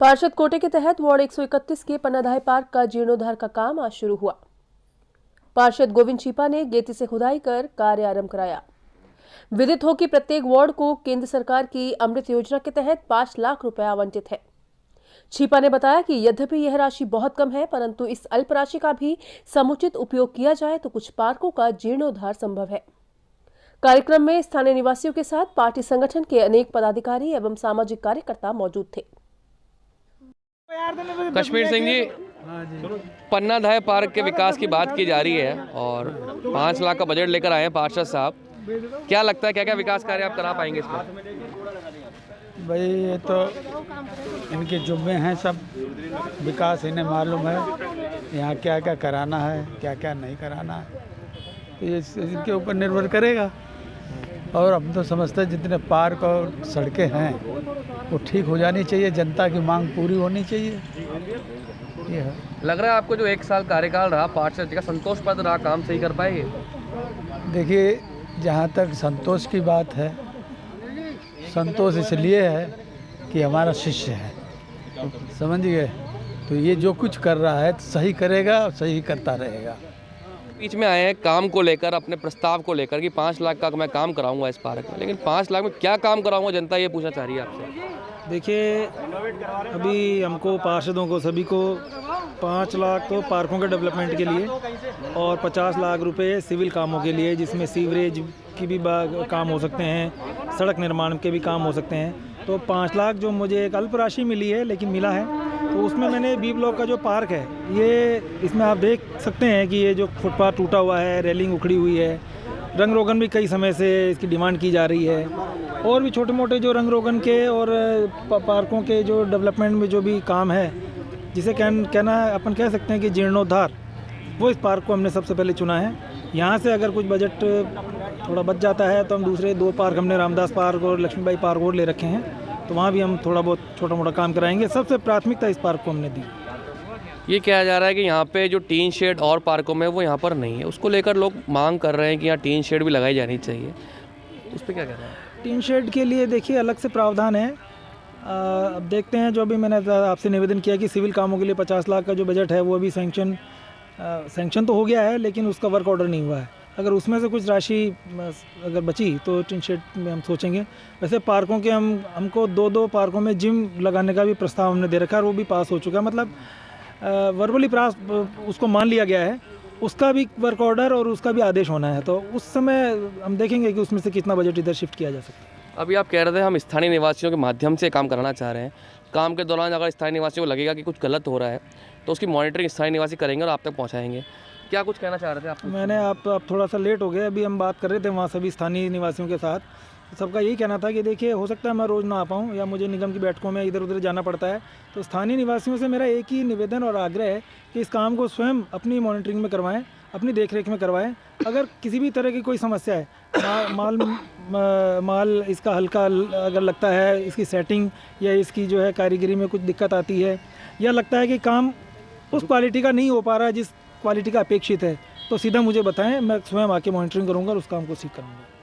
पार्षद कोटे के तहत वार्ड 131 के पन्नाधाय पार्क का जीर्णोद्धार का काम आज शुरू हुआ। पार्षद गोविंद छीपा ने गेती से खुदाई कर कार्य आरंभ कराया। विदित हो कि प्रत्येक वार्ड को केंद्र सरकार की अमृत योजना के तहत 5 लाख रुपए आवंटित है। छीपा ने बताया कि यद्यपि यह राशि बहुत कम है, परंतु इस अल्प राशि का भी समुचित उपयोग किया जाए तो कुछ पार्कों का जीर्णोद्धार संभव है। कार्यक्रम में स्थानीय निवासियों के साथ पार्टी संगठन के अनेक पदाधिकारी एवं सामाजिक कार्यकर्ता मौजूद थे। कश्मीर सिंह जी, पन्नाधाय पार्क के विकास की बात की जा रही है और 5 लाख का बजट लेकर आए हैं पार्षद साहब। क्या लगता है क्या क्या विकास कार्य आप करा पाएंगे इसमें? भाई ये तो इनके जुम्मे हैं, सब विकास इन्हें मालूम है, यहाँ क्या क्या कराना है क्या क्या नहीं कराना है, तो ये इनके ऊपर निर्भर करेगा। और हम तो समझते हैं जितने पार्क और सड़कें हैं वो ठीक हो जानी चाहिए, जनता की मांग पूरी होनी चाहिए। ये है। लग रहा है आपको जो 1 साल कार्यकाल रहा पार्षद जी का संतोषप्रद रहा, काम सही कर पाएंगे? देखिए, जहाँ तक संतोष की बात है, संतोष इसलिए है कि हमारा शिष्य है, समझ गए। तो ये जो कुछ कर रहा है सही करेगा और सही करता रहेगा। बीच में आए हैं काम को लेकर, अपने प्रस्ताव को लेकर कि 5 लाख का मैं काम कराऊंगा इस पार्क में, लेकिन 5 लाख में क्या काम कराऊंगा, जनता ये पूछना चाह रही है आपसे। देखिए, अभी हमको पार्षदों को सभी को 5 लाख तो पार्कों के डेवलपमेंट के लिए और 50 लाख रुपए सिविल कामों के लिए, जिसमें सीवरेज की भी काम हो सकते हैं, सड़क निर्माण के भी काम हो सकते हैं। तो 5 लाख जो मुझे एक अल्प राशि मिली है लेकिन मिला है, तो उसमें मैंने बी ब्लॉक का जो पार्क है, ये इसमें आप देख सकते हैं कि ये जो फुटपाथ टूटा हुआ है, रेलिंग उखड़ी हुई है, रंग रोगन भी कई समय से इसकी डिमांड की जा रही है, और भी छोटे मोटे जो रंग रोगन के और पार्कों के जो डेवलपमेंट में जो भी काम है, जिसे कहना अपन कह सकते हैं कि जीर्णोद्धार, वो इस पार्क को हमने सबसे पहले चुना है। यहाँ से अगर कुछ बजट थोड़ा बच जाता है तो हम दूसरे 2 पार्क, हमने रामदास पार्क और लक्ष्मीबाई पार्क और ले रखे हैं, तो वहाँ भी हम थोड़ा बहुत छोटा मोटा काम कराएंगे। सबसे प्राथमिकता इस पार्क को हमने दी। ये कहा जा रहा है कि यहाँ पे जो टीन शेड और पार्कों में वो यहाँ पर नहीं है, उसको लेकर लोग मांग कर रहे हैं कि यहाँ टीन शेड भी लगाई जानी चाहिए, उस पर क्या कहना है? टीन शेड के लिए देखिए अलग से प्रावधान है। अब देखते हैं, जो भी मैंने आपसे निवेदन किया कि सिविल कामों के लिए 50 लाख का जो बजट है वो अभी सैंक्शन तो हो गया है, लेकिन उसका वर्क ऑर्डर नहीं हुआ है। अगर उसमें से कुछ राशि अगर बची तो टीन शेड में हम सोचेंगे। वैसे पार्कों के हमको 2 पार्कों में जिम लगाने का भी प्रस्ताव हमने दे रखा है और वो भी पास हो चुका है, मतलब वर्बली पास उसको मान लिया गया है। उसका भी वर्क ऑर्डर और उसका भी आदेश होना है, तो उस समय हम देखेंगे कि उसमें से कितना बजट इधर शिफ्ट किया जा सकता है। अभी आप कह रहे थे हम स्थानीय निवासियों के माध्यम से काम कराना चाह रहे हैं। काम के दौरान अगर स्थानीय निवासियों को लगेगा कि कुछ गलत हो रहा है तो उसकी मॉनिटरिंग स्थानीय निवासी करेंगे और आप तक पहुँचाएंगे। क्या कुछ कहना चाह रहे थे आप? मैंने आप थोड़ा सा लेट हो गए, अभी हम बात कर रहे थे वहाँ सभी स्थानीय निवासियों के साथ। सबका यही कहना था कि देखिए, हो सकता है मैं रोज़ ना आ पाऊँ या मुझे निगम की बैठकों में इधर उधर जाना पड़ता है, तो स्थानीय निवासियों से मेरा एक ही निवेदन और आग्रह है कि इस काम को स्वयं अपनी मॉनिटरिंग में करवाएं, अपनी देखरेख में करवाएं। अगर किसी भी तरह की कोई समस्या है, माल इसका हल्का अगर लगता है, इसकी सेटिंग या इसकी जो है कारीगरी में कुछ दिक्कत आती है, या लगता है कि काम उस क्वालिटी का नहीं हो पा रहा है जिस क्वालिटी का अपेक्षित है, तो सीधा मुझे बताएं, मैं स्वयं आके मॉनिटरिंग करूंगा और उस काम को सीख करूंगा।